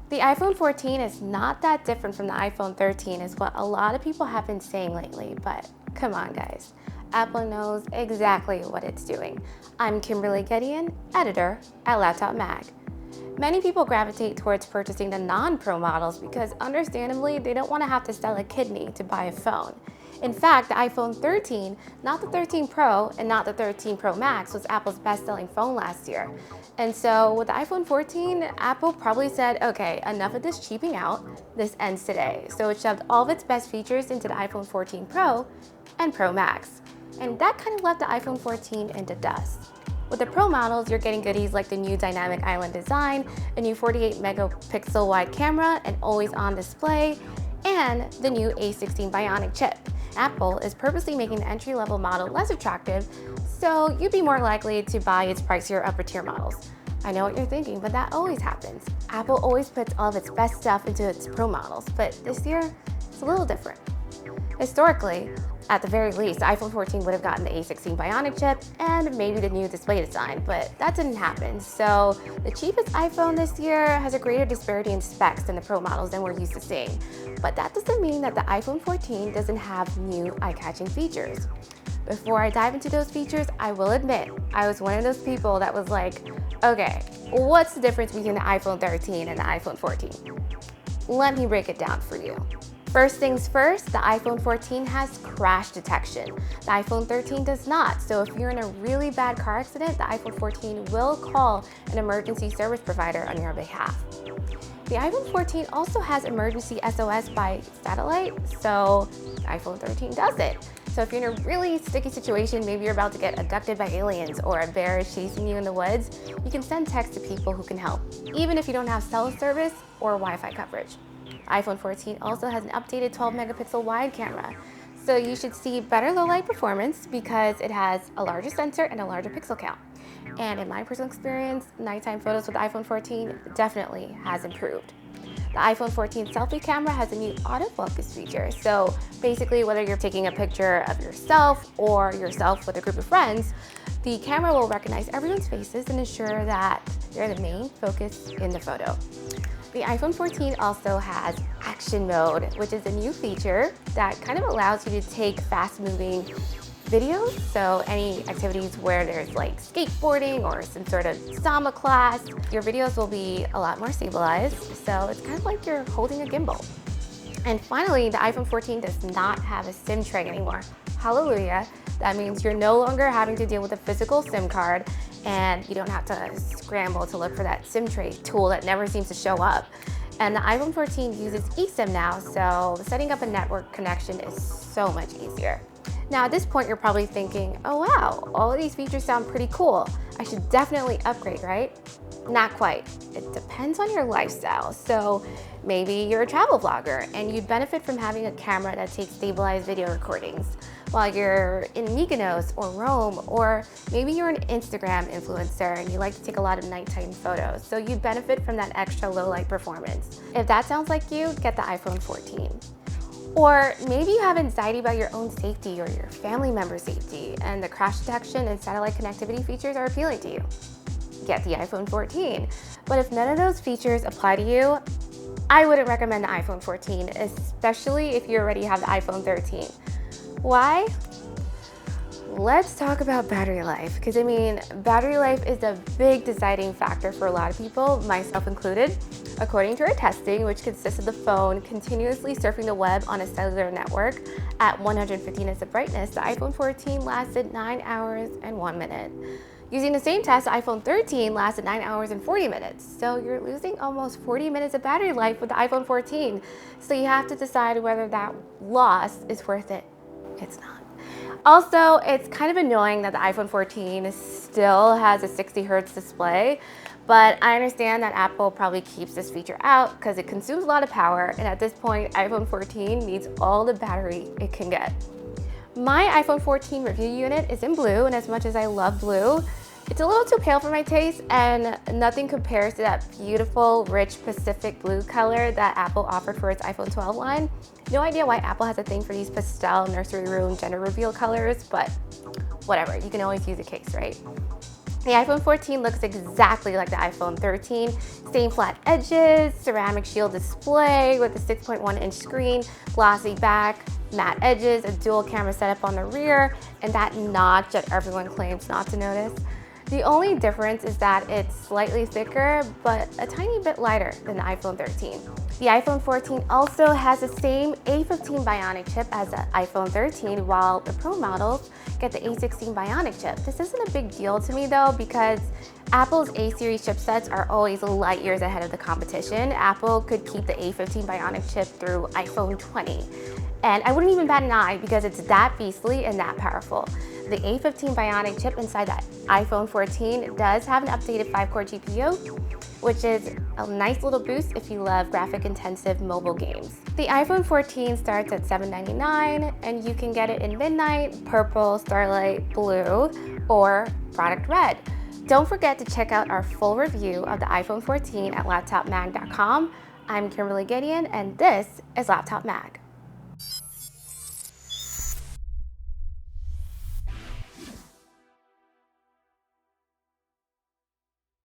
The iPhone 14 is not that different from the iPhone 13 is what a lot of people have been saying lately, but come on guys, Apple knows exactly what it's doing. I'm Kimberly Gideon, editor at Laptop Mag. Many people gravitate towards purchasing the non-Pro models because understandably they don't want to have to sell a kidney to buy a phone. In fact, the iPhone 13, not the 13 Pro and not the 13 Pro Max, was Apple's best-selling phone last year. And so with the iPhone 14, Apple probably said, okay, enough of this cheaping out, this ends today. So it shoved all of its best features into the iPhone 14 Pro and Pro Max. And that kind of left the iPhone 14 into dust. With the Pro models, you're getting goodies like the new dynamic island design, a new 48 megapixel wide camera, an always-on display, and the new A16 Bionic chip. Apple is purposely making the entry-level model less attractive, so you'd be more likely to buy its pricier upper-tier models. I know what you're thinking, but that always happens. Apple always puts all of its best stuff into its Pro models, but this year, it's a little different. Historically, at the very least, the iPhone 14 would have gotten the A16 Bionic chip and maybe the new display design, but that didn't happen. So the cheapest iPhone this year has a greater disparity in specs than the Pro models than we're used to seeing. But that doesn't mean that the iPhone 14 doesn't have new eye-catching features. Before I dive into those features, I will admit, I was one of those people that was like, okay, what's the difference between the iPhone 13 and the iPhone 14? Let me break it down for you. First things first, the iPhone 14 has crash detection. The iPhone 13 does not, so if you're in a really bad car accident, the iPhone 14 will call an emergency service provider on your behalf. The iPhone 14 also has emergency SOS by satellite, so the iPhone 13 doesn't. So if you're in a really sticky situation, maybe you're about to get abducted by aliens or a bear is chasing you in the woods, you can send text to people who can help, even if you don't have cell service or Wi-Fi coverage. iPhone 14 also has an updated 12 megapixel wide camera. So you should see better low light performance because it has a larger sensor and a larger pixel count. And in my personal experience, nighttime photos with the iPhone 14 definitely has improved. The iPhone 14 selfie camera has a new autofocus feature. So basically, whether you're taking a picture of yourself or yourself with a group of friends, the camera will recognize everyone's faces and ensure that they're the main focus in the photo. The iPhone 14 also has action mode, which is a new feature that kind of allows you to take fast-moving videos. So any activities where there's like skateboarding or some sort of samba class, your videos will be a lot more stabilized. So it's kind of like you're holding a gimbal. And finally, the iPhone 14 does not have a SIM tray anymore. Hallelujah. That means you're no longer having to deal with a physical SIM card and you don't have to scramble to look for that SIM tray tool that never seems to show up. And the iPhone 14 uses eSIM now, so setting up a network connection is so much easier. Now at this point, you're probably thinking, oh wow, all of these features sound pretty cool. I should definitely upgrade, right? Not quite. It depends on your lifestyle. So maybe you're a travel vlogger and you'd benefit from having a camera that takes stabilized video recordings while you're in Mykonos or Rome, or maybe you're an Instagram influencer and you like to take a lot of nighttime photos. So you'd benefit from that extra low light performance. If that sounds like you, get the iPhone 14. Or maybe you have anxiety about your own safety or your family member's safety, and the crash detection and satellite connectivity features are appealing to you. Get the iPhone 14. But if none of those features apply to you, I wouldn't recommend the iPhone 14, especially if you already have the iPhone 13. Why? Let's talk about battery life, because I mean, battery life is a big deciding factor for a lot of people, myself included. According to our testing, which consists of the phone continuously surfing the web on a cellular network at 150 nits of brightness, the iPhone 14 lasted 9 hours and 1 minute. Using the same test, the iPhone 13 lasted 9 hours and 40 minutes. So you're losing almost 40 minutes of battery life with the iPhone 14. So you have to decide whether that loss is worth it. It's not. Also, it's kind of annoying that the iPhone 14 still has a 60 Hz display, but I understand that Apple probably keeps this feature out because it consumes a lot of power, and at this point, iPhone 14 needs all the battery it can get. My iPhone 14 review unit is in blue, and as much as I love blue, it's a little too pale for my taste, and nothing compares to that beautiful, rich Pacific blue color that Apple offered for its iPhone 12 line. No idea why Apple has a thing for these pastel nursery room gender reveal colors, but whatever, you can always use a case, right? The iPhone 14 looks exactly like the iPhone 13. Same flat edges, ceramic shield display with a 6.1-inch screen, glossy back, matte edges, a dual camera setup on the rear, and that notch that everyone claims not to notice. The only difference is that it's slightly thicker, but a tiny bit lighter than the iPhone 13. The iPhone 14 also has the same A15 Bionic chip as the iPhone 13, while the Pro models get the A16 Bionic chip. This isn't a big deal to me though, because Apple's A-series chipsets are always light years ahead of the competition. Apple could keep the A15 Bionic chip through iPhone 20. And I wouldn't even bat an eye because it's that beastly and that powerful. The A15 Bionic chip inside the iPhone 14 does have an updated 5-core GPU, which is a nice little boost if you love graphic-intensive mobile games. The iPhone 14 starts at $799, and you can get it in Midnight, Purple, Starlight, Blue, or Product Red. Don't forget to check out our full review of the iPhone 14 at laptopmag.com. I'm Kimberly Gideon, and this is Laptop Mag.